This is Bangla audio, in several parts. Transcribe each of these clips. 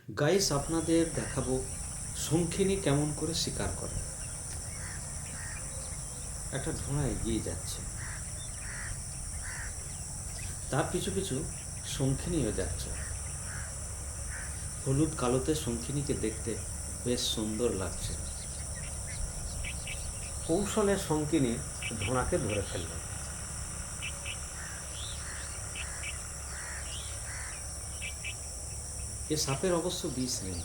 গাইস, আপনাদের দেখাবো শঙ্খিনী কেমন করে শিকার করে। একটা ঢোঁড়া এগিয়ে যাচ্ছে, তার পিছু পিছু শঙ্খিনীও যাচ্ছে। হলুদ কালোতে শঙ্খিনীকে দেখতে বেশ সুন্দর লাগছে। কৌশলে শঙ্খিনী ঢোঁড়াকে ধরে ফেলল। এ সাপের অবশ্য বিষ নেই,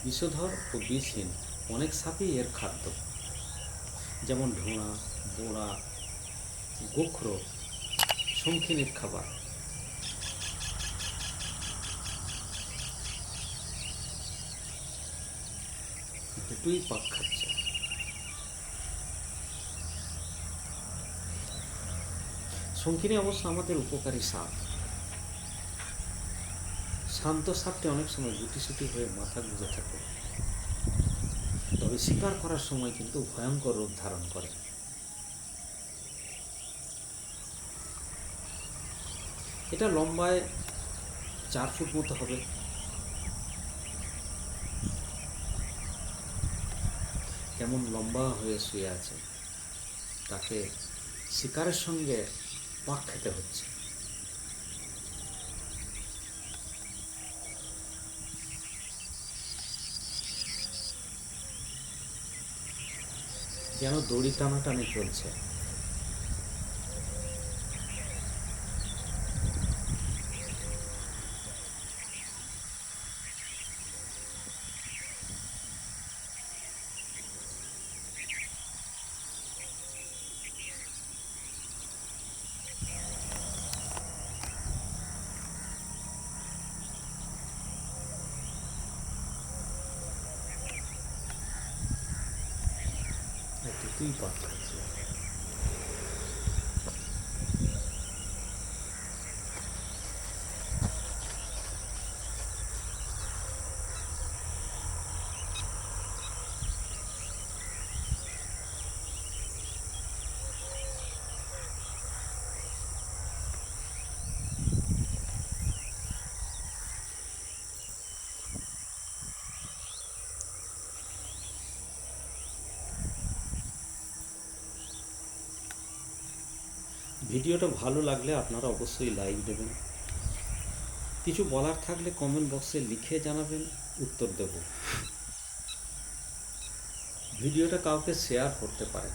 বিষধর ও বিষহীন অনেক সাপই এর খাদ্য, যেমন ঢোঁড়া, বোড়া, গোখরো শঙ্খিনীর খাবার। দুটোই পাক খাচ্ছে। শঙ্খিনী অবশ্য আমাদের উপকারী সাপ। শান্ত সাপটি অনেক সময় গুটিসুটি হয়ে মাথা গুঁজে থাকে, তবে শিকার করার সময় কিন্তু ভয়ঙ্কর রূপ ধারণ করে। এটা লম্বায় 4 ফুট মতো হবে। কেমন লম্বা হয়ে শুয়ে আছে, তাকে শিকারের সঙ্গে পাক খেতে হচ্ছে। যেন দড়ি টানাটানি চলছে। দুটোই পাক খাচ্ছে। ভিডিওটা ভালো লাগলে আপনারা অবশ্যই লাইক দেবেন। কিছু বলার থাকলে কমেন্ট বক্সে লিখে জানাবেন, উত্তর দেব। ভিডিওটা কাউকে শেয়ার করতে পারেন।